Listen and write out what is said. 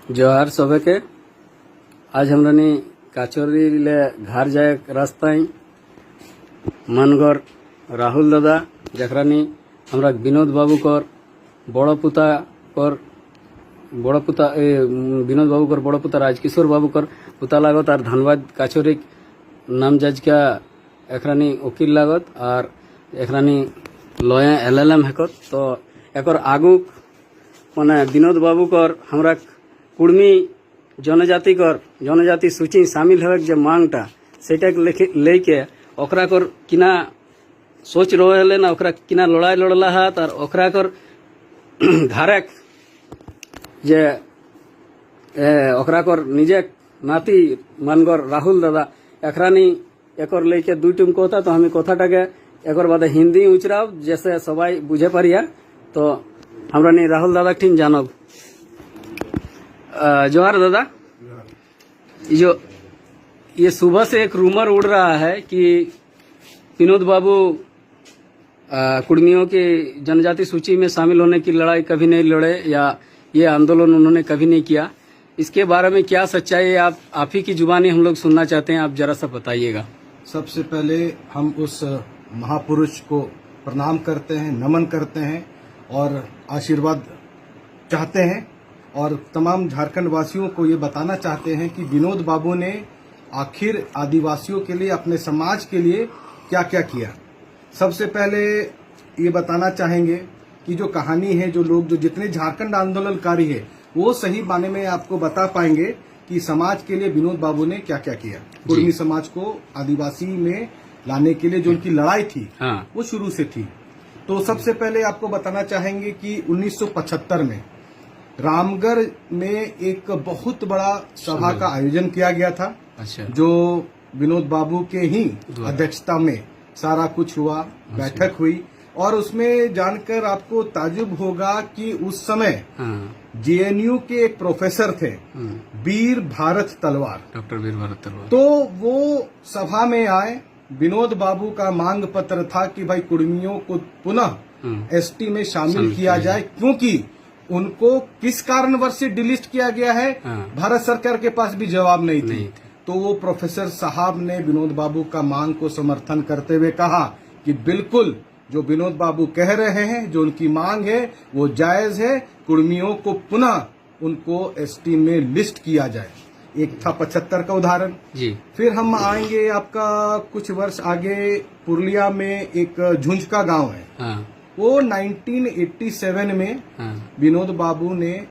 जोहार सबे के। आज हमरानी काचोरी ले घर जाए रास्ता मनगढ़ राहुल दादा जखरानी हमरा विनोद बाबू कर बड़ पुता विनोद बाबू कर बड़ पुता राजकिशोर बाबू कर पुता लागत और धनबाद काचोरी नाम जज का एकरानी वकील लागत और एकरानी लॉयर LLM हेकत। तो एकर आगू माने विनोद बाबू कर हमरा कुर्मी जनजाति सूची शामिल होवे जो मांगटा सेटा लेके ओकरा कर किना सोच रहे ना ओकरा किना लड़ाई लड़ला हाथ और ओकरा कर घारेक जे ओकरा कर निजे नाती मनगढ़ राहुल दादा एकरानी एकर लेके दुईटुम कथा। तो हमें कथाटाके एकर बाद हिंदी उचराव जैसे सबाई बुझे पारिया। तो हमरा नहीं राहुल दादा ठीक जानब। जोहार दादा, जो ये सुबह से एक रूमर उड़ रहा है कि विनोद बाबू कुर्मियों की जनजाति सूची में शामिल होने की लड़ाई कभी नहीं लड़े या ये आंदोलन उन्होंने कभी नहीं किया। इसके बारे में क्या सच्चाई है आप ही की जुबानी हम लोग सुनना चाहते हैं, आप जरा सा बताइएगा। सबसे पहले हम उस महापुरुष को प्रणाम करते हैं, नमन करते हैं और आशीर्वाद चाहते हैं और तमाम झारखंड वासियों को ये बताना चाहते हैं कि विनोद बाबू ने आखिर आदिवासियों के लिए, अपने समाज के लिए क्या क्या किया। सबसे पहले ये बताना चाहेंगे कि जो कहानी है, जो लोग जो जितने झारखंड आंदोलनकारी है वो सही माने में आपको बता पाएंगे कि समाज के लिए विनोद बाबू ने क्या क्या किया। कुर्मी समाज को आदिवासी में लाने के लिए जो उनकी लड़ाई थी वो शुरू से थी। तो सबसे पहले आपको बताना चाहेंगे कि 1975 में रामगढ़ में एक बहुत बड़ा सभा का आयोजन किया गया था। अच्छा। जो विनोद बाबू के ही अध्यक्षता में सारा कुछ हुआ, बैठक हुई और उसमें जानकर आपको ताजुब होगा कि उस समय JNU के एक प्रोफेसर थे, वीर भारत तलवार, डॉक्टर वीर भारत तलवार। तो वो सभा में आए। विनोद बाबू का मांग पत्र था कि भाई कुर्मियों को पुनः ST में शामिल किया जाए, क्योंकि उनको किस कारणवश से डिलिस्ट किया गया है भारत सरकार के पास भी जवाब नहीं थी। तो वो प्रोफेसर साहब ने विनोद बाबू का मांग को समर्थन करते हुए कहा कि बिल्कुल जो विनोद बाबू कह रहे हैं, जो उनकी मांग है वो जायज है, कुर्मियों को पुनः उनको ST में लिस्ट किया जाए। एक था 75 का उदाहरण जी। फिर हम आएंगे आपका कुछ वर्ष आगे, पुरुलिया में एक झुंझका गांव है। वो 1987 में विनोद बाबू ने